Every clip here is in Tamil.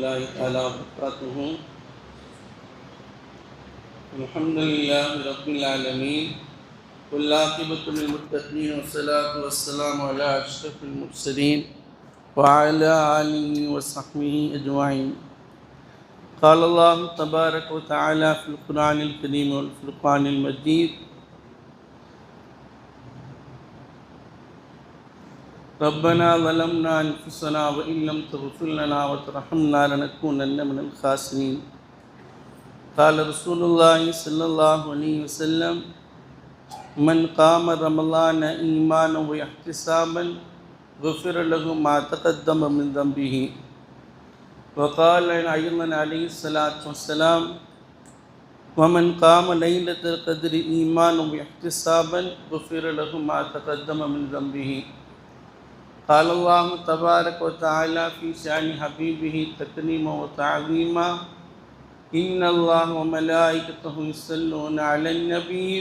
الله تعالى وبركاته. الحمد لله رب العالمين والعاقبة للمتقين والصلاة والسلام على أشرف المرسلين وعلى آله وصحبه أجمعين. قال الله تبارك وتعالى في القرآن الكريم والفرقان المجيد: ربنا ظلمنا أنفسنا وإن لم تغفر لنا وترحمنا لنكونن من الخاسرين. قال رسول الله صلى الله عليه وسلم: من قام رمضان إيمانا واحتسابا غفر له ما تقدم من ذنبه. وقال أيضا عليه الصلاة والسلام: ومن قام ليلة القدر إيمانا واحتسابا غفر له ما تقدم من ذنبه. قال الله تبارك وتعالى في شأن حبيبه تكريما وتعظيما: إن الله وملائكته يصلون على النبي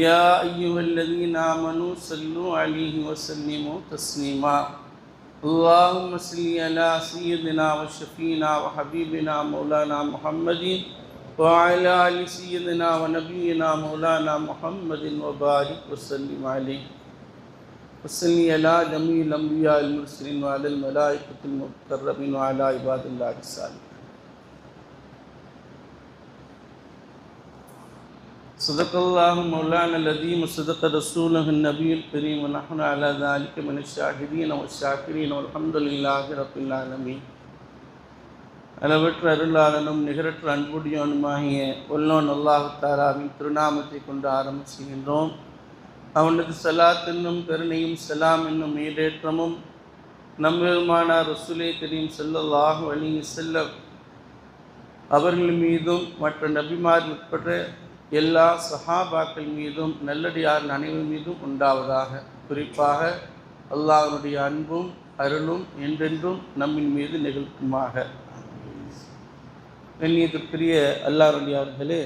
يا أيها الذين آمنوا صلوا عليه وسلموا تسليما. اللهم صل على سيدنا وشفينا وحبيبنا مولانا محمد وعلى آل سيدنا ونبينا مولانا محمد وبارك وسلم عليه. وصل على جميع الأنبياء المرسلين وعلى الملائكة المقربين وعلى عباد الله الصالحين. صدق الله مولانا العظيم وصدق رسوله النبي الكريم ونحن على ذلك من الشاهدين والشاكرين والحمد لله رب العالمين. அளவற்ற அருளாளனும் நிகரற்ற அன்புடையவனுமாகிய வல்லோன் அல்லாஹ் தஆலாவின் திருநாமத்தை கொண்டு ஆரம்பிக்கின்றோம். அவனது சலாத் என்னும் கருணையும் சலாம் என்னும் ஈடேற்றமும் நம்பெருமானார் ரசூலே கரீம் ஸல்லல்லாஹு அலைஹி வஸல்லம் அவர்கள் மீதும் மற்ற நபிமார் உட்பட்ட எல்லா சஹாபாக்கள் மீதும் நல்லடியார் அனைவர் மீதும் உண்டாவதாக. குறிப்பாக அல்லாஹ்வுடைய அன்பும் அருளும் என்றென்றும் நம்மின் மீது நிகழ்த்துமாக. கண்ணியத்திற்குரிய அல்லாஹ்வுடையார்களே,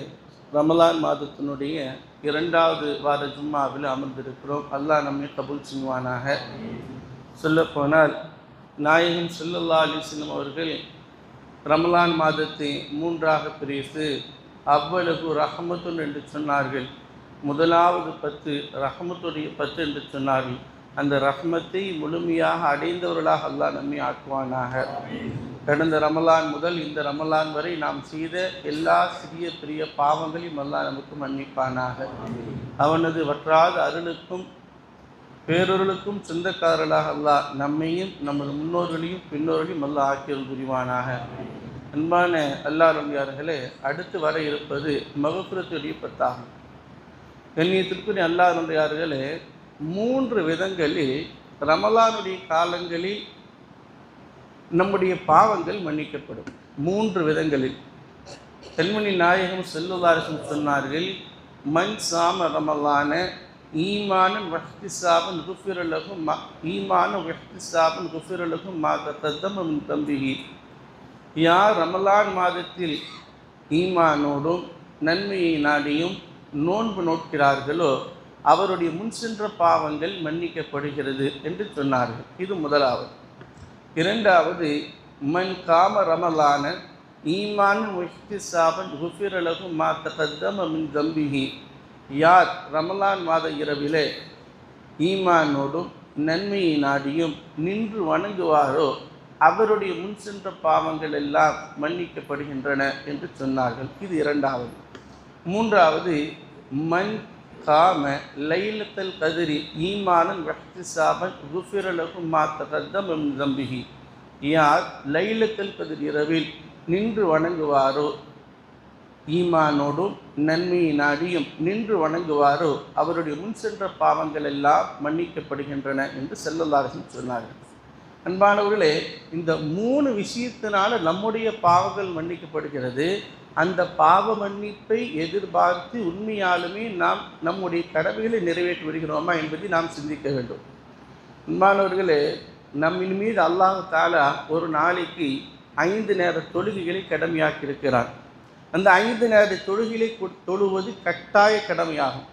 ரமலான் மாதத்தினுடைய 2வது வார ஜும்மாவில் அமர்ந்திருக்கிறோம். அல்லாஹ் நம்மை கபூல் செய்வானாக. சொல்லப்போனால் நாயகம் ஸல்லல்லாஹு அலைஹி வஸல்லம் அவர்கள் ரமலான் மாதத்தை 3ஆக பிரித்து அவ்வளவு ரஹமத்துன் என்று சொன்னார்கள். முதலாவது 10 ரஹமத்துடைய 10 என்று சொன்னார்கள். அந்த ரஹமத்தை முழுமையாக அடைந்தவர்களாக அல்லாஹ் நம்மை ஆக்குவானாக. கடந்த ரமலான் முதல் இந்த ரமலான் வரை நாம் செய்த எல்லா சிறிய பெரிய பாவங்களையும் அல்லாஹ் நமக்கு மன்னிப்பானாக. அவனது வற்றாத அருளுக்கும் பேரொருளுக்கும் சொந்தக்காரர்களாக அல்லாஹ் நம்மையும் நமது முன்னோர்களையும் பின்னோர்களையும் அல்லாஹ் ஆக்கியல் புரிவானாக. அன்பான அல்லாஹ்வுடையார்களே, அடுத்து வர இருப்பது மகஃபிரத்துடைய 10ஆகும். கண்ணியத்திற்குரிய அல்லாஹ்வுடையார்களே, 3 விதங்களில் ரமலானுடைய காலங்களில் நம்முடைய பாவங்கள் மன்னிக்கப்படும். 3 விதங்களில் கண்மணி நாயகம் ஸல்லல்லாஹு அலைஹி வஸல்லம் சொன்னார்கள்: மன் சாம ரமலான ஈமானன் வஹ்திசாபன் குஃபிர லஹு ஈமானன் வஹ்திசாபன் குஃபிர லஹு மா தகத்தம மின் தம்பிஹி. யார் ரமலான் மாதத்தில் ஈமானோடும் நன்மையை நாடியும் நோன்பு நோக்கிறார்களோ அவருடைய முன் சென்ற பாவங்கள் மன்னிக்கப்படுகிறது என்று சொன்னார்கள். இது முதலாவது. 2வது, மன் காம ரமலான ஈமான் முஹ்திசாபன் குஃபிர லஹு மா தகத்தம மின் தம்பிஹி. யார் ரமலான் மாத இரவிலே ஈமானோடும் நன்மையை நாடியும் நின்று வணங்குவாரோ அவருடைய முன் சென்ற பாவங்கள் எல்லாம் மன்னிக்கப்படுகின்றன என்று சொன்னார்கள். இது 2வது. 3வது, மன் காம லைலத்தல் கதிரி ஈமானன் வஹ்திசாபன் குஃபிர லஹு மா தகத்தம மின் தம்பிஹி. யார் லைலத்தல் கதிர் இரவில் நின்று வணங்குவாரோ ஈமானோடும் நன்மையை நாடியும் நின்று வணங்குவாரோ அவருடைய முன் சென்ற பாவங்கள் எல்லாம் மன்னிக்கப்படுகின்றன என்று ஸல்லல்லாஹு அலைஹி வஸல்லம் சொன்னார்கள். அன்பானவர்களே, இந்த 3 விஷயத்தினால நம்முடைய பாவங்கள் மன்னிக்கப்படுகிறது. அந்த பாவ மன்னிப்பை எதிர்பார்த்து உண்மையாலுமே நாம் நம்முடைய கடமைகளை நிறைவேற்றி வருகிறோமா என்பதை நாம் சிந்திக்க வேண்டும். அன்பானவர்களே, நம்மின் மீது அல்லாஹ் தஆலா ஒரு நாளைக்கு 5 நேர தொழுகைகளை கடமையாக்கி இருக்கிறார். அந்த 5 நேர தொழுகைகளை தொழுவது கட்டாய கடமையாகும்.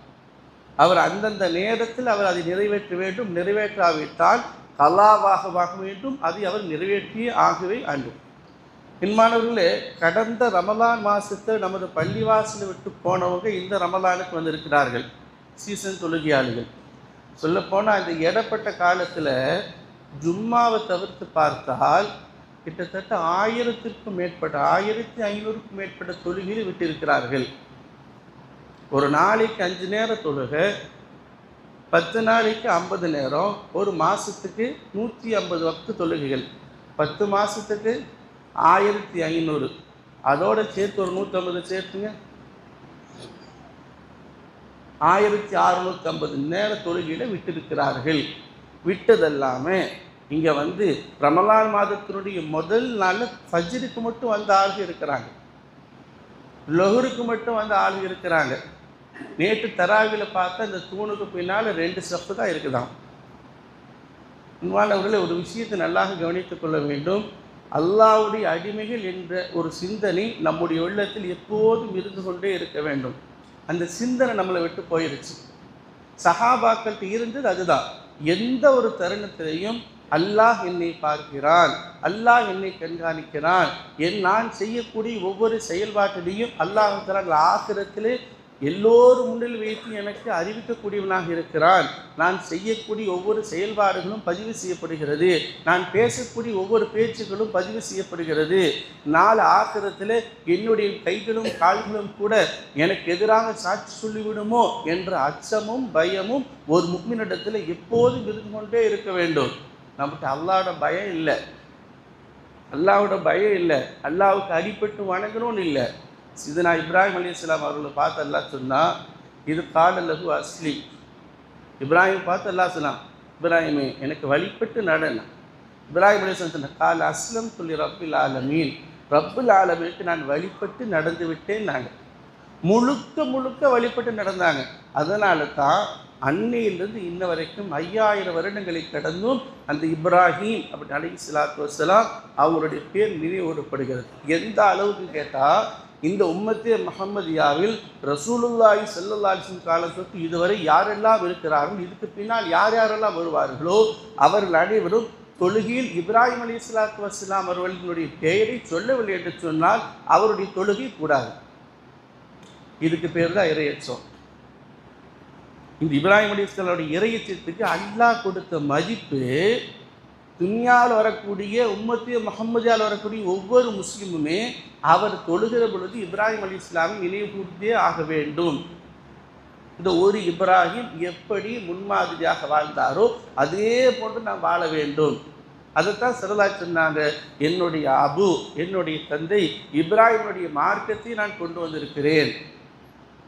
அவர் அந்தந்த நேரத்தில் அவர் அதை நிறைவேற்ற வேண்டும். நிறைவேற்றாவிட்டால் கலாவாக வேண்டும். அதை அவர் நிறைவேற்றியே ஆகவே வேண்டும். பின்மானவர்களே, கடந்த ரமலான் மாதத்தை நமது பள்ளிவாசலை விட்டு போனவங்க இந்த ரமலானுக்கு வந்திருக்கிறார்கள், சீசன் தொழுகையாளிகள். சொல்லப்போனால் இந்த இடப்பட்ட காலத்தில் ஜும்மாவை தவிர்த்து பார்த்தால் கிட்டத்தட்ட 1000க்கும் மேற்பட்ட 1500க்கும் மேற்பட்ட தொழுகையில் விட்டிருக்கிறார்கள். ஒரு நாளைக்கு 5 நேர தொழுகை, 10 நாளைக்கு 50 நேரம், ஒரு மாதத்துக்கு 150 வக்து தொழுகைகள், 10 மாதத்துக்கு 1500, அதோட சேர்த்து ஒரு 150 சேர்த்துங்க, 1650 நேர தொழுகையில் விட்டிருக்கிறார்கள். விட்டதெல்லாமே இங்கே வந்து ரமலான் மாதத்தினுடைய முதல் நாளில் ஃபஜ்ருக்கு மட்டும் வந்த ஆளுகள் இருக்கிறாங்க, லொஹருக்கு மட்டும் வந்த ஆளுகள் இருக்கிறாங்க. நேற்று தராவியில் பார்த்தா இந்த தூணுக்கு பின்னால் 2 ஸ்டெப்பு தான் இருக்குதாம். உண்மையானவர்களே, ஒரு விஷயத்தை நல்லாக கவனித்துக் கொள்ள வேண்டும். அல்லாஹ்வுடைய அடிமைகள் என்ற ஒரு சிந்தனை நம்முடைய உள்ளத்தில் எப்போதும் இருந்து கொண்டே இருக்க வேண்டும். அந்த சிந்தனை நம்மளை விட்டு போயிடுச்சு. சஹாபாக்கள்கிட்ட இருந்தது அதுதான். எந்த ஒரு தருணத்திலையும் அல்லாஹ் என்னை பார்க்கிறான், அல்லாஹ் என்னை கண்காணிக்கிறான், நான் செய்யக்கூடிய ஒவ்வொரு செயல்பாட்டிலையும் அல்லாஹ் தஆலா ஆகிரத்திலே எல்லோரும் முன்னில் வைத்து எனக்கு அறிவிக்கக்கூடியவனாக இருக்கிறான். நான் செய்யக்கூடிய ஒவ்வொரு செயல்பாடுகளும் பதிவு செய்யப்படுகிறது, நான் பேசக்கூடிய ஒவ்வொரு பேச்சுகளும் பதிவு செய்யப்படுகிறது. நாலு ஆக்கிரத்தில் என்னுடைய கைகளும் கால்களும் கூட எனக்கு எதிராக சாட்சி சொல்லிவிடுமோ என்ற அச்சமும் பயமும் ஒரு முஃமினிடத்தில் எப்போதும் இருந்து கொண்டே இருக்க வேண்டும். நமக்கு அல்லாஹ்வோட பயம் இல்லை, அல்லாஹ்வோட பயம் இல்லை, அல்லாஹ்வுக்கு அடிபட்டு வணங்கணும்னு இல்லை. சிதனா இப்ராஹிம் அலைஹிஸ்ஸலாம் அவர்களை பார்த்து அல்லாஹ் சொன்னால், இது காலல்லஹு அஸ்லி. இப்ராஹிம் பார்த்து அல்லாஹ் சொன்னான், இப்ராஹிமே எனக்கு வழிபட்டு நடன. இப்ராஹிம் அலைஹிஸ்ஸலாம் சொன்ன கால அஸ்லம் சொல்லி ரப்பில் ஆலமீன், ரப்புல் ஆலமீனுக்கு நான் வழிபட்டு நடந்து விட்டேன். நாங்கள் முழுக்க வழிபட்டு நடந்தாங்க. அதனால தான் அன்னையிலிருந்து இன்ன வரைக்கும் 5000 வருடங்களை கடந்தும் அந்த இப்ராஹிம் அப்படி அலைஹிஸ்ஸலாத்து வஸ்ஸலாம் அவங்களுடைய பேர் நினைவூட்டப்படுகிறது. எந்த அளவுக்கு கேட்டால், இந்த உம்மத்தே முஹம்மதியாவில் ரசூலுல்லாஹி ஸல்லல்லாஹு அலைஹி வஸல்லம் காலத்துக்கு இதுவரை யாரெல்லாம் இருக்கிறார்கள், இதுக்கு பின்னால் யார் யாரெல்லாம் வருவார்களோ அவர்கள் அனைவரும் தொழுகையில் இப்ராஹிம் அலைஹிஸ்ஸலாத்து வஸ்ஸலாம் அவர்களுடைய பெயரை சொல்லவில்லை என்று சொன்னால் அவருடைய தொழுகை கூடாது. இதுக்கு பேர் தான் இறையச்சம். இந்த இப்ராஹிம் அலைஹிஸ்ஸலாமுடைய இறையச்சத்துக்கு அல்லாஹ் கொடுத்த மதிப்பு துன்யாவில் வரக்கூடிய உம்மத்திய முஹம்மதியால் வரக்கூடிய ஒவ்வொரு முஸ்லீமுமே அவர் தொழுகிற பொழுது இப்ராஹிம் அலைஹிஸ்ஸலாமை நினைவு கூர்ந்தே ஆக வேண்டும். இந்த ஒரு இப்ராஹிம் எப்படி முன்மாதிரியாக வாழ்ந்தாரோ அதே போன்று நாம் வாழ வேண்டும். அதைத்தான் ஸல்லல்லாஹு சொன்னாங்க, என்னுடைய அபு என்னுடைய தந்தை இப்ராஹிமுடைய மார்க்கத்தை நான் கொண்டு வந்திருக்கிறேன்.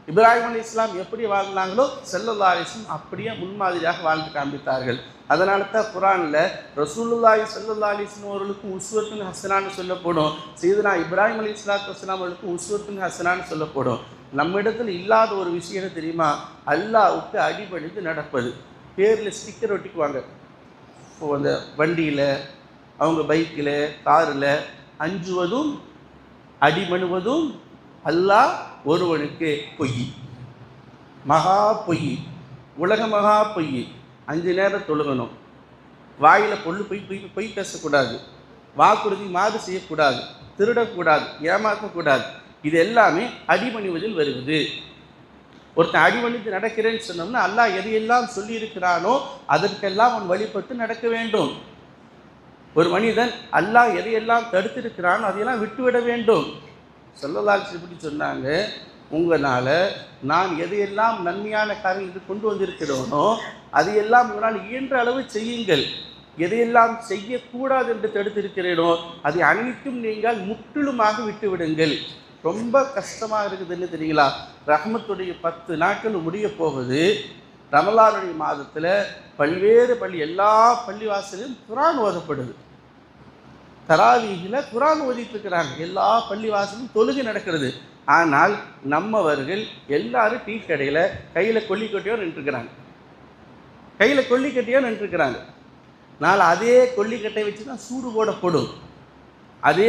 இப்ராஹிம் அலைஹிஸ்ஸலாம் எப்படி வாழ்ந்தாங்களோ ஸல்லல்லாஹு அலைஹி வஸல்லம் அப்படியே முன்மாதிரியாக வாழ்ந்து காண்பித்தார்கள். அதனால தான் குர்ஆனில் ரசூலுல்லாஹி ஸல்லல்லாஹு அலைஹி வஸல்லம் அவர்களுக்கு உஸ்வத்துன் ஹஸனான்னு சொல்லப்படும், சையதுனா இப்ராஹிம் அலைஹிஸ்ஸலாத்து வஸ்ஸலாம் அவர்களுக்கு உஸ்வத்துன் ஹஸனான்னு சொல்லப்படும். நம்மிடத்தில் இல்லாத ஒரு விஷயம் தெரியுமா? அல்லாஹ்வுக்கு அடிபணிந்து நடப்பது. பேரில் ஸ்டிக்கர் ஒட்டிக்குவாங்க, அந்த வண்டியில், அவங்க பைக்கில், காரில், அஞ்சுவதும் அடிபணுவதும் அல்லாஹ் ஒருவனுக்கு பொய், மகா பொய், உலக மகா பொய். 5 நேரம் தொழுகணும், வாயில் பொய் பேசக்கூடாது, வாக்குறுதி மாறு செய்யக்கூடாது, திருடக்கூடாது, ஏமாற்றக்கூடாது. இது எல்லாமே அடிபணிவதில் வருவது. ஒருத்தன் அடிபணித்து நடக்கிறேன்னு சொன்னோம்னா அல்லாஹ் எதையெல்லாம் சொல்லியிருக்கிறானோ அதற்கெல்லாம் அவன் வழிபட்டு நடக்க வேண்டும். ஒரு மனிதன் அல்லாஹ் எதையெல்லாம் தடுத்திருக்கிறானோ அதையெல்லாம் விட்டுவிட வேண்டும். ஸல்லல்லாஹு அலைஹி வஸல்லம் சொன்னாங்க, உங்களால் நான் எதையெல்லாம் நன்மையான காரியங்கள் கொண்டு வந்திருக்கிறோனோ அதையெல்லாம் உங்களால் இயன்ற அளவு செய்யுங்கள், எதையெல்லாம் செய்யக்கூடாது என்று தடுத்திருக்கிறேனோ அதை அனைத்தும் நீங்கள் முற்றிலுமாக விட்டுவிடுங்கள். ரொம்ப கஷ்டமாக இருக்குதுன்னு தெரியுங்களா? ரஹ்மத்துடைய 10 நாட்கள் முடிய போகுது. ரமலானுடைய மாதத்தில் பல்வேறு எல்லா பள்ளிவாசலையும் குர்ஆன் ஓதப்படுது. தராவீஹில் குர்ஆன் ஓதிட்டு இருக்கிறாங்க, எல்லா பள்ளிவாசலும் தொழுகை நடக்கிறது. ஆனால் நம்மவர்கள் எல்லாரும் டீ கடையில் கையில் கொல்லிக்கட்டையோ நின்றுருக்கிறாங்க, கையில் கொல்லிக்கட்டையோ நின்றுருக்கிறாங்க. நாள் அதே கொல்லிக்கட்டை வச்சு தான் சூடு போடப்படும். அதே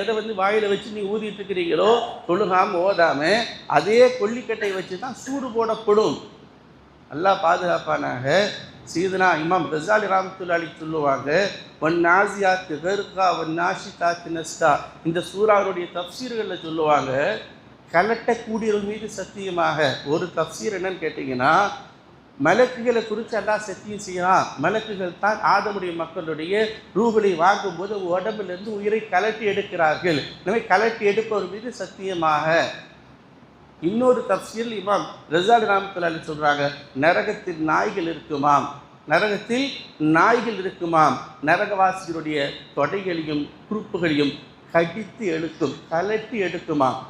எதை வந்து வாயில் வச்சு நீ ஊதிட்டு இருக்கிறீங்களோ தொழுகாமல் ஓதாமல் அதே கொல்லிக்கட்டை வச்சு தான் சூடு போடப்படும். அல்லாஹ் பாதுகாப்பானாக. சீதனா இமாம் கசாலி ரஹ்மத்துல்லாஹி சொல்லுவாங்க, ஒன் நாசியாத்து கர்கா ஒன் நாஷிகாத்து நஸ்கா. இந்த சூறாவுடைய தஃப்சீர்களில் சொல்லுவாங்க, கலட்டக்கூடியவர்கள் மீது சத்தியமாக. ஒரு தஃப்சீர் என்னன்னு கேட்டிங்கன்னா, மலக்குகளை குறித்து அல்லாஹ் சத்தியம் செய்யலாம். மலக்குகள் தான் ஆதமுடைய மக்களுடைய ரூகளை வாங்கும்போது உடம்பிலிருந்து உயிரை கலட்டி எடுக்கிறார்கள். எனவே கலட்டி எடுப்பவர் மீது சத்தியமாக. இன்னொரு தஃப்சீரில் இமாம் கசாலி ரஹ்மத்துல்லாஹி சொல்கிறாங்க, நரகத்தில் நாய்கள் இருக்குமாம், நரகத்தில் நாய்கள் இருக்குமாம், நரகவாசிகளுடைய தொடைகளையும் குறுப்புகளையும் கடித்து எடுக்கும், கலட்டி எடுக்குமாம்.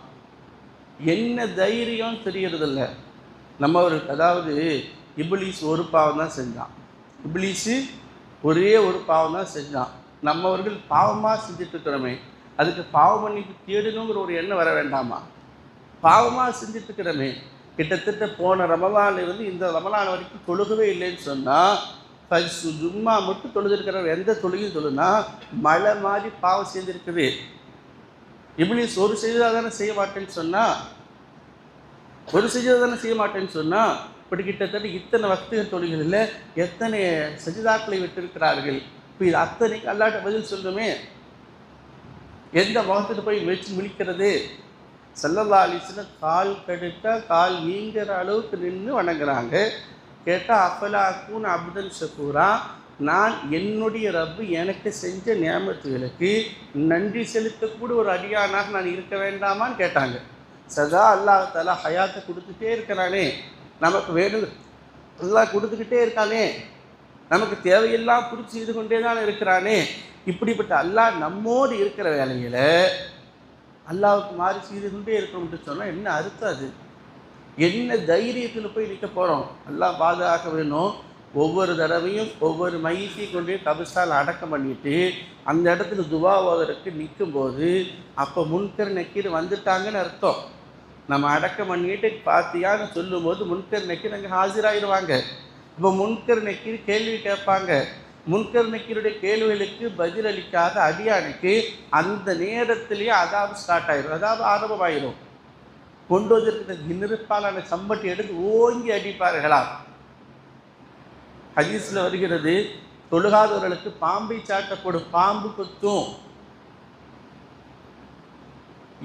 என்ன தைரியம் தெரியறதில்ல நம்மவருக்கு. அதாவது இப்லீஸ் ஒரு பாவம் தான் செஞ்சான், இப்லீஸு ஒரே ஒரு பாவம் தான் செஞ்சான். நம்மவர்கள் பாவமாக செஞ்சுட்டு இருக்கிறோமே, அதுக்கு பாவ மன்னிப்பு தேடணுங்கிற ஒரு எண்ணம் வர வேண்டாமா? பாவமாக செஞ்சுட்டு இருக்கிறோமே, கிட்டத்தட்ட போன ரமலானிலிருந்து இந்த ரமலான் வரைக்கும் தொழுகவே இல்லைன்னு சொன்னால், ஜும்மா மட்டும் தொழுதுருக்கிறவர் எந்த தொழுகையும் தொழுனா மழை மாதிரி பாவம் செஞ்சுருக்குது. இப்லீஸ் ஒரு செய்ததாக தானே செய்ய மாட்டேன்னு சொன்னால், ஒரு செய்ததாக தானே செய்ய மாட்டேன்னு சொன்னால், இப்படி கிட்டத்தட்ட இத்தனை வக்துகள் தொழுகைகளில் எத்தனை சஜிதாக்களை விட்டிருக்கிறார்கள். இப்போ இது அத்தனைக்கு அல்லாட்ட பதில் சொல்லுமே, எந்த முகத்துக்கு போய் வச்சு விழிக்கிறது? ஸல்லல்லாஹு அலைஹி வஸல்லம் கால் கடுக்க கால் நீங்கிற அளவுக்கு நின்று வணங்குறாங்க. கேட்டால் அஃபலா அக்கூன் அப்தன் ஷக்கூரா, நான் என்னுடைய ரப்பு எனக்கு செஞ்ச நியாமத்துகளுக்கு நன்றி செலுத்தக்கூடிய ஒரு அடியானாக நான் இருக்க வேண்டாமான்னு கேட்டாங்க. சதா அல்லாஹ் தஆலா ஹயாத்தை கொடுத்துட்டே இருக்கிறானே, நமக்கு வேணும் எல்லாம் கொடுத்துக்கிட்டே இருக்கானே, நமக்கு தேவையெல்லாம் பிடிச்சி இது கொண்டே தான் இருக்கிறானே. இப்படிப்பட்ட அல்லாஹ் நம்மோடு இருக்கிற வேலையில் அல்லாவுக்கு மாறி செய்து கொண்டே இருக்கணும்னு சொன்னால் என்ன அர்த்தம்? அது என்ன தைரியத்தில் போய் நிற்க போகிறோம்? அல்லாஹ் பாதுகாக்க வேணும். ஒவ்வொரு தடவையும் ஒவ்வொரு மையத்தை கொண்டே கபிஸ்தால் அடக்கம் பண்ணிட்டு அந்த இடத்துல துவா ஓதற்கு நிற்கும்போது அப்போ முன்கர் நக்கீர் வந்துட்டாங்கன்னு அர்த்தம். நம்ம அடக்கம் பண்ணிட்டு பார்த்தியான்னு சொல்லும்போது முன்கர் நக்கீர் அங்கே ஹாஜராகிடுவாங்க. இப்போ முன்கர் நக்கீர் கேள்வி கேட்பாங்க. முன்கர் நக்கீருடைய கேள்விகளுக்கு பதில் அளிக்காத அடியானுக்கு அந்த நேரத்திலேயே அதாபு ஸ்டார்ட் ஆயிடும், அதாவது ஆரம்பமாயிடும். கொண்டு வந்திருக்கிற நெருப்பாலான சம்பட்டி எடுத்து ஓங்கி அடிப்பார்களாம். ஹதீஸில் வருகிறது, தொழுகாதவர்களுக்கு பாம்பை சாட்டப்படும், பாம்பு கொத்தும்.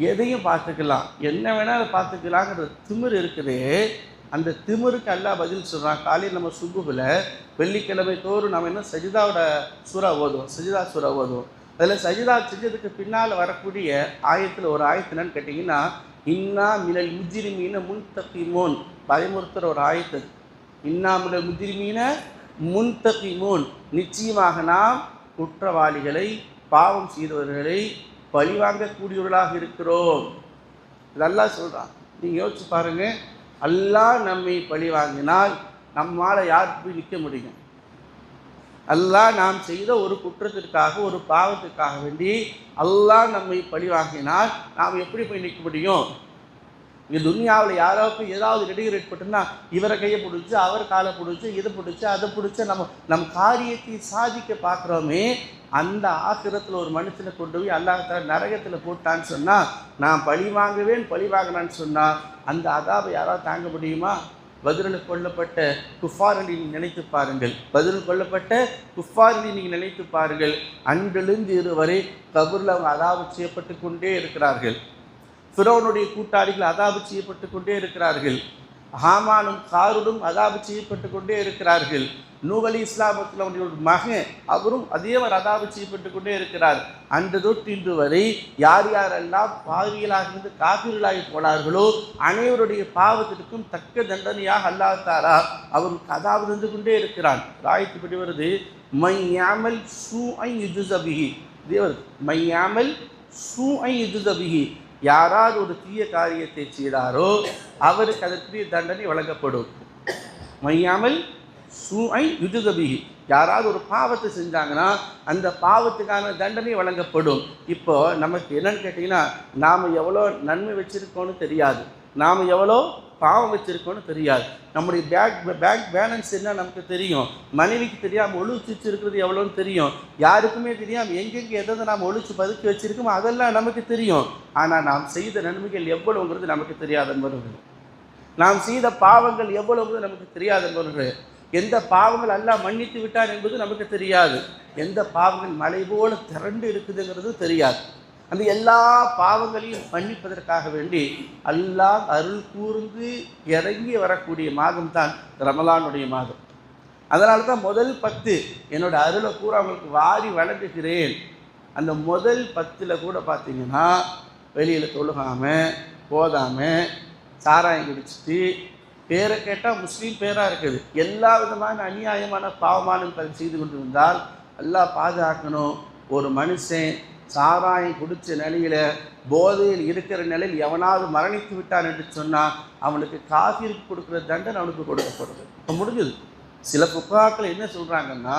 எதையும் பார்த்துக்கலாம், என்ன வேணாலும் பார்த்துக்கலாங்கிற திமிர் இருக்குது. அந்த திமிருக்கு அல்லாஹ் பதில் சொல்கிறான். காலையில் நம்ம சுபுவில் வெள்ளிக்கிழமை தோறும் நம்ம என்ன சஜிதாவோட சூறா ஓதுவோம், சஜிதா சூறா ஓதுவோம். அதில் சஜிதா செஞ்சதுக்கு பின்னால் வரக்கூடிய ஆயத்தில் ஒரு ஆயத்து என்னன்னு கேட்டிங்கன்னா, இன்னா மினல் முஜ்ரிமீன முன்தகிமூன், பயமுறுத்துகிற ஒரு ஆயத்து. இன்னா மினல் முஜ்ரிமீன முன்தகிமூன், நிச்சயமாக நாம் குற்றவாளிகளை பாவம் செய்தவர்களை பழிவாங்கக்கூடியவர்களாக இருக்கிறோம். இதெல்லாம் சொல்கிறான். நீங்கள் யோசிச்சு பாருங்கள், அல்லாஹ் நம்மை பழி வாங்கினால் நம்மால் யாருக்கு போய் நிற்க முடியும்? அல்லாஹ் நாம் செய்த ஒரு குற்றத்திற்காக ஒரு பாவத்திற்காக வேண்டி அல்லாஹ் நம்மை பழி வாங்கினால் நாம் எப்படி போய் நிற்க முடியும்? இங்கே துனியாவில் யாராவுக்கு ஏதாவது இடையூறு ஏற்பட்டுன்னா இவரை கையை பிடிச்சி அவர் காலை பிடிச்சி இதை பிடிச்சி அதை பிடிச்சி நம் காரியத்தை சாதிக்க பார்க்குறோமே. அந்த ஆக்கிரத்தில் ஒரு மனுஷனை கொண்டு போய் அல்லாஹ் நரகத்தில் போட்டான்னு சொன்னால், நான் பழி வாங்குவேன் பழி வாங்கினான்னு சொன்னால் அந்த அதாபை யாராவது தாங்க முடியுமா? பதிலில் கொல்லப்பட்ட குஃபார்களை நீங்கள் நினைத்து பாருங்கள், பதிலில் கொல்லப்பட்ட குஃபார்களை நீங்கள் நினைத்து பாருங்கள். அன்றிலிருந்து இருவரை கபூரில் அவங்க அதாபு செய்யப்பட்டு கொண்டே இருக்கிறார்கள். ஃபிரௌனுடைய கூட்டாளிகள் அதாபு செய்யப்பட்டு கொண்டே இருக்கிறார்கள். ஹாமானும் காரூனும் அதாபு செய்யப்பட்டு கொண்டே இருக்கிறார்கள். நூஹ் அலைஹிஸ்ஸலாமுடைய அவருடைய மகன் அவரும் அதேவர் அதாபு செய்யப்பட்டு கொண்டே இருக்கிறார். அன்று தொட்டு இன்று வரை யார் யாரெல்லாம் பாவிகளாக இருந்து காஃபிர்களாகி போனார்களோ அனைவருடைய பாவத்திற்கும் தக்க தண்டனையாக அல்லாஹ் தஆலா அவருக்கு அதாபு தந்து கொண்டே இருக்கிறான். ஆயத்துப்படி வருது, மை யாமல் சூஐ யுஜ்ஸபிஹி, தேவர் மை யாமல் சூஐ யுஜ்ஸபிஹி, யாராவது ஒரு தீய காரியத்தை செய்தாரோ அவருக்கு அதற்குரிய தண்டனை வழங்கப்படும். மையாமல் சூஐ யுஜ்ஸபிஹி, யாராவது ஒரு பாவத்தை செஞ்சாங்கன்னா அந்த பாவத்துக்கான தண்டனை வழங்கப்படும். இப்போ நமக்கு என்னன்னு கேட்டிங்கன்னா, நாம் எவ்வளோ நன்மை வச்சுருக்கோன்னு தெரியாது, நாம் எவ்வளோ பாவம் வச்சுருக்கோன்னு தெரியாது. நம்முடைய பேங்க் பேலன்ஸ் என்ன நமக்கு தெரியும், மனைவிக்கு தெரியாமல் ஒழிச்சு வச்சுருக்கிறது எவ்வளோன்னு தெரியும், யாருக்குமே தெரியாமல் எங்கெங்கே எதை நாம் ஒழிச்சு பதுக்கி வச்சுருக்கோமோ அதெல்லாம் நமக்கு தெரியும். ஆனால் நாம் செய்த நன்மைகள் எவ்வளவுங்கிறது நமக்கு தெரியாத என்பவர்கள், நாம் செய்த பாவங்கள் எவ்வளவுங்கிறது நமக்கு தெரியாத என்பவர்கள். எந்த பாவங்கள் அல்லாஹ் மன்னித்து விட்டார் என்பது நமக்கு தெரியாது. எந்த பாவங்கள் மலை போல திரண்டு இருக்குதுங்கிறது தெரியாது. அந்த எல்லா பாவங்களையும் மன்னிப்பதற்காக வேண்டி அல்லாஹ் அருள் கூர்ந்து இறங்கி வரக்கூடிய மாதம் தான் ரமலானுடைய மாதம். அதனால தான் முதல் 10 என்னோட அருளை கூற அவங்களுக்கு வாரி வழங்குகிறேன். அந்த முதல் 10 கூட பார்த்தீங்கன்னா வெளியில் தொழுகாமல் போதாமல் சாராயம் குடிச்சிட்டு பேரை கேட்டால் முஸ்லீம் பேராக இருக்குது, எல்லா விதமான அநியாயமான பாவமான செய்து கொண்டு இருந்தால் அல்லாஹ் பாதுகாக்கணும். ஒரு மனுஷன் சாராயம் குடித்த நிலையில் போதையில் இருக்கிற நிலையில் எவனாவது மரணித்து விட்டான் என்று சொன்னால் அவனுக்கு காஃபிற்கு கொடுக்குற தண்டனை அவனுக்கு கொடுக்கப்படுது. இப்போ முடிஞ்சது. சில புகாக்கள் என்ன சொல்கிறாங்கன்னா,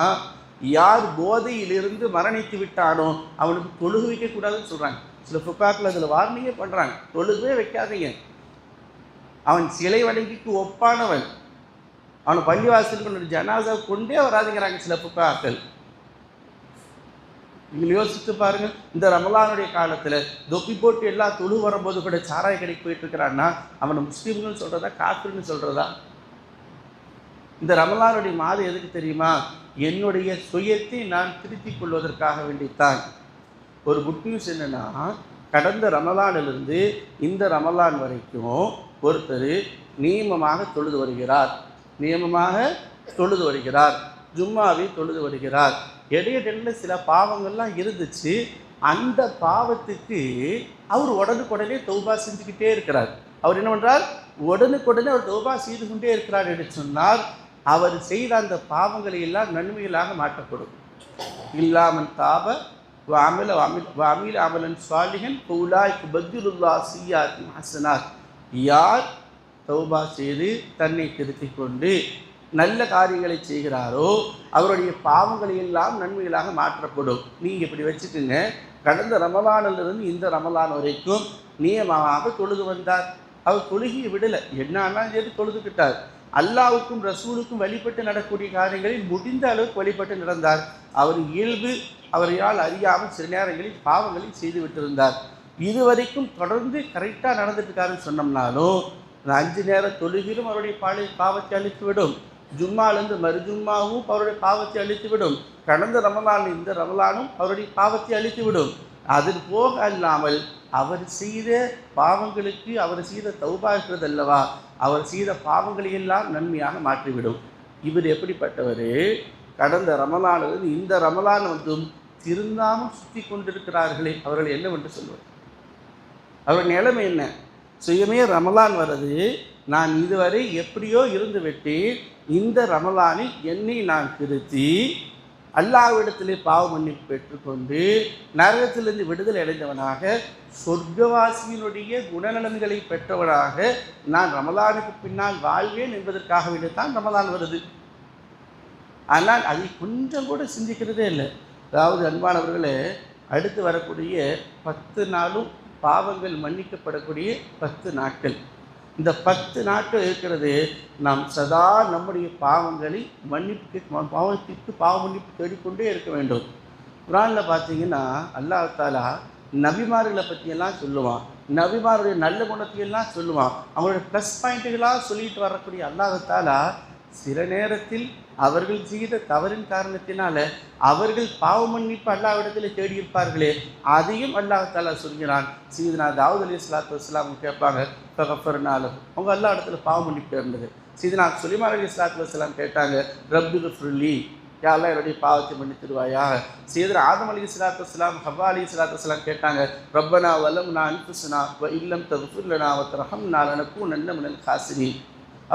யார் போதையிலிருந்து மரணித்து விட்டானோ அவனுக்கு தொழுகு வைக்கக்கூடாதுன்னு சொல்கிறாங்க. சில புகாக்கள் அதில் வார்னிங்கே பண்ணுறாங்க, தொழுகவே வைக்காதீங்க, அவன் சிலை வணங்கிக்கு ஒப்பானவன், அவனை பள்ளிவாசலுக்கு ஜனாசா கொண்டே வராதுங்கிறாங்க சில புகாக்கள். நீங்கள் யோசித்து பாருங்கள், இந்த ரமலானுடைய காலத்தில் தொப்பி போட்டு எல்லா தொழு வரும்போது கூட சாராய கடைக்கு போயிட்டு இருக்கிறான்னா அவனை முஸ்லீம்கள் சொல்கிறதா காஃபிர்னு சொல்கிறதா? இந்த ரமலானுடைய மாதம் எதுக்கு தெரியுமா? என்னுடைய சுயத்தை நான் திருத்திக் கொள்வதற்காக வேண்டித்தான். ஒரு குட் நியூஸ் என்னென்னா, கடந்த ரமலானிலிருந்து இந்த ரமலான் வரைக்கும் ஒருத்தர் நியமமாக தொழுது வருகிறார், ஜும்மாவை தொழுது வருகிறார். இடையில சில பாவங்கள்லாம் இருந்துச்சு, அந்த பாவத்துக்கு அவர் உடனுக்குடனே தௌபா செஞ்சுக்கிட்டே இருக்கிறார். அவர் என்ன பண்ணுறார்? உடனுக்குடனே அவர் தௌபா செய்து கொண்டே இருக்கிறார் என்று சொன்னால் அவர் செய்த அந்த பாவங்களை எல்லாம் நன்மைகளாக மாற்றப்படும். இல்லாமல் தாப அமில அமலன் சாலிஹன் பௌலாய்க்கு பத்ருல்லா சியாத்தி ஹசனார். யார் தௌபா செய்து தன்னை திருத்திக் கொண்டு நல்ல காரியங்களை செய்கிறாரோ அவருடைய பாவங்களை எல்லாம் நன்மைகளாக மாற்றப்படும். நீங்கள் இப்படி வச்சுக்கோங்க, கடந்த ரமலானிலிருந்து இந்த ரமலான் வரைக்கும் நியமமாக தொழுது வந்தார். அவர் தொழுகியை விடலை, என்னாலும் சரி தொழுதுக்கிட்டார். அல்லாவுக்கும் ரசூலுக்கும் வழிபட்டு நடக்கூடிய காரியங்களில் முடிந்த அளவுக்கு வழிபட்டு நடந்தார். அவர் இயல்பு அவரையால் அறியாமல் சில நேரங்களில் பாவங்களை செய்து விட்டிருந்தார். இதுவரைக்கும் தொடர்ந்து கரெக்டாக நடந்துட்டுருக்காருன்னு சொன்னோம்னாலும் 5 நேர தொழுகிலும் அவருடைய பாவத்தை அழித்துவிடும். ஜும்மாலேருந்து மறுஜும்மாவும் அவருடைய பாவத்தை அழித்துவிடும். கடந்த ரமலான் இந்த ரமலானும் அவருடைய பாவத்தை அழித்துவிடும். அது போக அல்லாமல் அவர் செய்த பாவங்களுக்கு அவர் செய்த தௌபா இருக்கிறது அல்லவா, அவர் செய்த பாவங்களை எல்லாம் நன்மையாக மாற்றிவிடும். இவர் எப்படிப்பட்டவர்? கடந்த ரமலானிலிருந்து இந்த ரமலான் வந்தும் திருந்தாமல் சுற்றி கொண்டிருக்கிறார்களே, அவர்கள் என்னவென்று சொல்வது? அவர்கள் நிலைமை என்ன? சுயமே ரமலான் வருது, நான் இதுவரை எப்படியோ இருந்து விட்டு இந்த ரமலானில் என்னை நான் திருத்தி அல்லாஹ்விடத்திலே பாவ மன்னிப்பு பெற்றுக்கொண்டு நரகத்திலிருந்து விடுதலை அடைந்தவனாக சொர்க்கவாசியினுடைய குணநலன்களை பெற்றவனாக நான் ரமலானுக்கு பின்னால் வாழ்வேன் என்பதற்காக வேண்டித்தான் ரமலான் வருது. ஆனால் அதை கொஞ்சம் கூட சிந்திக்கிறதே இல்லை. அதாவது அன்பானவர்களே, அடுத்து வரக்கூடிய 10 நாளும் பாவங்கள் மன்னிக்கப்படக்கூடிய 10 நாட்கள். இந்த 10 நாட்கள் இருக்கிறது, நாம் சதா நம்முடைய பாவங்களை பாவத்திற்கு பாவ மன்னிப்பு தேடிக்கொண்டே இருக்க வேண்டும். குர்ஆனில் பார்த்தீங்கன்னா அல்லாஹ் தஆலா நபிமார்களை பற்றியெல்லாம் சொல்லுவான், நபிமாருடைய நல்ல குணத்தையெல்லாம் சொல்லுவான், அவங்களுடைய ப்ளஸ் பாயிண்ட்டுகளாக சொல்லிட்டு வரக்கூடிய அல்லாஹ் தஆலா சில நேரத்தில் அவர்கள் செய்த தவறின் காரணத்தினால அவர்கள் பாவ மன்னிப்பு அல்லாஹ்விடத்தில் தேடியிருப்பார்களே, அதையும் அல்லாஹ் தஆலா சொல்கிறான். சீதனா தாவூத் அலைஹிஸ்ஸலாத்து வஸ்ஸலாம் கேட்பாங்க, ஃபகஃபர்னாலஹு, அவங்க அல்லாஹ் இடத்துல பாவ மன்னிப்பு இருந்தது. சீதனா சுலைமான் அலைஹிஸ்ஸலாத்து வஸ்ஸலாம் கேட்டாங்க, ரப்பி ஃபிர்லி, யா அல்லாஹ் என்னுடைய பாவத்தை மன்னித்திருவாயா. சீதனா ஆதம் அலைஹிஸ்ஸலாத்து வஸ்ஸலாம் ஹவ்வா அலைஹிஸ்ஸலாத்து வஸ்ஸலாம் கேட்டாங்க, ரப்பனா வலம்னா அன்ஃபுஸனா வ இல்லம் தக்ஃபிர் லனா வ தர்ஹம்னா லனகூனன்ன மினல் காசிரீன்.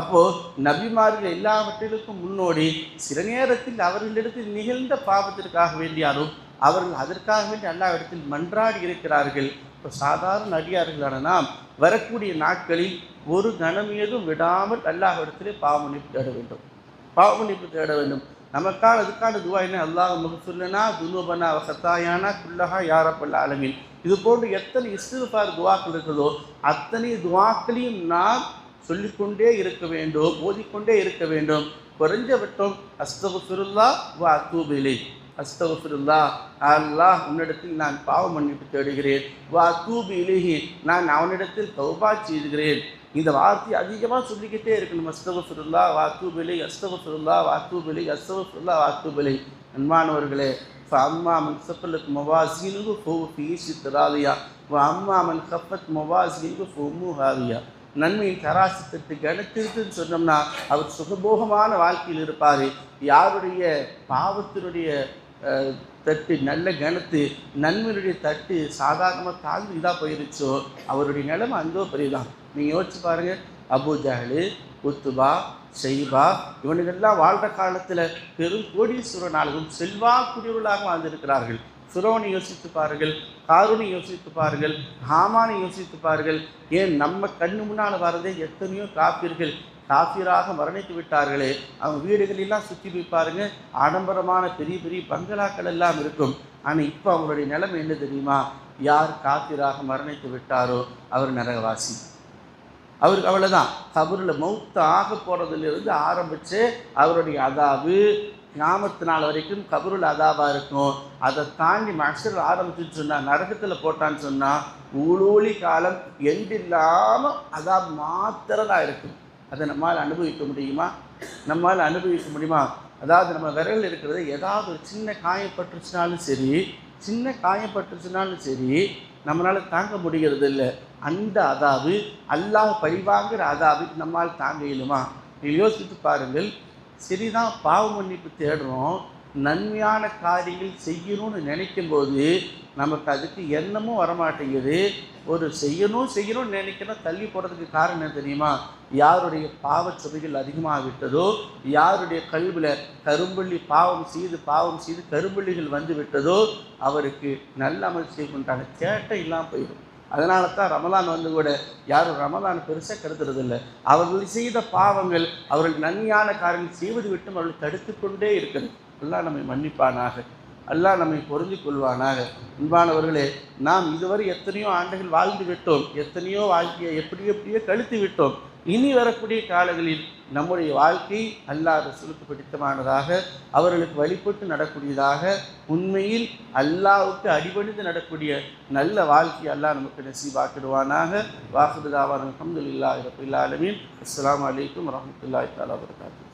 அப்போது நபிமார்கள் எல்லாவற்றிற்கும் முன்னோடி சில நேரத்தில் அவர்களிடத்தில் நிகழ்ந்த பாவத்திற்காக வேண்டியாலும் அவர்கள் அதற்காக வேண்டி அல்லாஹ்விடத்தில் மன்றாடி இருக்கிறார்கள். இப்போ சாதாரண அடியார்களான நாம் வரக்கூடிய நாட்களில் ஒரு கணமேதும் விடாமல் அல்லாஹ்விடத்திலே பாவ மன்னிப்பு தேட வேண்டும். நமக்கான அதுக்கான துவா என்ன? அல்லாஹ் மக்ஃபிர்லனா துனூபனா வ ஹதாயானா குல்லஹா யா ரப்பல் ஆலமீன். இது போன்று எத்தனை இஸ்திக்ஃபார் துவாக்கள் இருக்கிறதோ அத்தனை துவாக்களையும் நாம் சொல்லிக்கொண்டே இருக்க வேண்டும், ஓதிக்கொண்டே இருக்க வேண்டும். குறைஞ்சபட்சம் அஸ்தக்ஃபிருல்லாஹ் வ அத்தூபு இலைஹ், அஸ்தக்ஃபிருல்லாஹ், அல்லாஹ் உன்னிடத்தில் நான் பாவ மன்னிப்பு தேடுகிறேன், வ அத்தூபு இலைஹி, நான் அவனிடத்தில் தௌபா செய்கிறேன், இந்த வார்த்தையை அதிகமாக சொல்லிக்கிட்டே இருக்கணும். அஸ்தகுஃபிருல்லாஹ் வ அத்தூபு இலைஹ், அஸ்தகுஃபிருல்லாஹ் வ அத்தூபு இலைஹ், அஸ்தகுஃபிருல்லாஹ் வ அத்தூபு இலைஹ். அன்பானவர்களே, ஃபஅம்மா மன் ஸகலத் மவாஸீனுஹு ஃபஹுவ ஃபீ ஈஷத்தின் ராதியா வ அம்மா மன் கஃபத் மவாஸீனுஹு ஃபஉம்முஹு ஹாவியா. நன்மையின் தராசு தட்டு கணத்திருக்குன்னு சொன்னோம்னா அவர் சுகபோகமான வாழ்க்கையில் இருப்பார். யாருடைய பாவத்தினுடைய தட்டு நல்ல கணத்து, நன்மையுடைய தட்டு சாதாரணமாக தாழ்ந்து இதாக போயிருச்சோ அவருடைய நிலைமை அந்தோ பெரியதான். நீங்கள் யோசிச்சு பாருங்கள், அபூ ஜஹல், உத்துபா, ஷைபா இவனுக்கெல்லாம் வாழ்கிற காலத்தில் பெரும் கோடீஸ்வரனாகவும் செல்வாக்குரியவர்களாக வாழ்ந்திருக்கிறார்கள். ஃபிரௌனை யோசித்து பாருங்கள், காரூனை யோசித்து பாருங்கள், ஹாமானை யோசித்து பாருங்கள். ஏன் நம்ம கண்ணு முன்னால் வரதே எத்தனையோ காப்பீர்கள் காஃபிராக மரணித்து விட்டார்களே. அவங்க வீடுகளெல்லாம் சுற்றி போய் பாருங்க, ஆடம்பரமான பெரிய பெரிய பங்களாக்கள் எல்லாம் இருக்கும். ஆனால் இப்போ அவங்களுடைய நிலைமை என்ன தெரியுமா? யார் காஃபிராக மரணித்து விட்டாரோ அவர் நரகவாசி. அவருக்கு அவ்வளோதான். கபரில் மௌத்து ஆக போகிறதுலேருந்து ஆரம்பித்து அவருடைய அதாபு கியாமத்து நாள் வரைக்கும் கபருள் அதாபாக இருக்கும். அதை தாண்டி மஹ்ஷர் ஆரம்பிச்சுன்னு சொன்னால், நரகத்தில் போட்டான்னு சொன்னால் ஊழூழி காலம் எண்டில்லாமல் அதாப் மாத்திரதான் இருக்கும். அதை நம்மால் அனுபவிக்க முடியுமா? நம்மால் அனுபவிக்க முடியுமா? அதாவது நம்ம விரல் இருக்கிறது ஏதாவது ஒரு சின்ன காயப்பட்டுச்சுனாலும் சரி நம்மளால் தாங்க முடிகிறது இல்லை. அந்த அதாவு அல்லாஹ் பழிவாங்கிற அதாவு நம்மால் தாங்க இயலுமா? நீங்கள் யோசித்து பாருங்கள். சரிதான், பாவ மன்னிப்பு தேடுறோம், நன்மையான காரியங்கள் செய்யணும்னு நினைக்கும் போது நமக்கு அதுக்கு எண்ணமும் வரமாட்டேங்குது. ஒரு செய்யணும்னு நினைக்கணும் தள்ளி போகிறதுக்கு காரணம் என்ன தெரியுமா? யாருடைய பாவச்சுமைகள் அதிகமாக விட்டதோ, யாருடைய கல்வியில் பாவம் செய்து கரும்புள்ளிகள் வந்து விட்டதோ அவருக்கு நல்ல அமல் செய்கின்றாங்க, தேட்டம் இல்லாமல் போயிடும். அதனால தான் ரமலான் வந்து கூட யாரும் ரமலான் பெருசாக கருதுறதில்லை. அவர்கள் செய்த பாவங்கள், அவர்கள் நன்மையான காரியங்கள் செய்வது விட்டும் அவர்கள் தடுத்து கொண்டே இருக்கிறது. அல்லாஹ் நம்மை மன்னிப்பானாக, அல்லாஹ் நம்மை பொருந்தி கொள்வானாக. அன்பானவர்களே, நாம் இதுவரை எத்தனையோ ஆண்டுகள் வாழ்ந்து விட்டோம், எத்தனையோ வாழ்க்கையை எப்படியோ கழித்து விட்டோம். இனி வரக்கூடிய காலங்களில் நம்முடைய வாழ்க்கை அல்லாஹ் ரசூலுக்கு பிடித்தமானதாக, அவர்களுக்கு வழிபட்டு நடக்கூடியதாக, உண்மையில் அல்லாஹ்வுக்கு அடிபணிந்து நடக்கூடிய நல்ல வாழ்க்கை அல்லாஹ் நமக்கு நசீபாக்கிடுவானாக. வாஹிரு தாவானா அல்ஹம்துலில்லாஹி ரப்பில் ஆலமீன். அஸ்ஸலாமு அலைக்கும் வரஹ்மத்துல்லாஹி தஆலா வபரகாத்துஹு.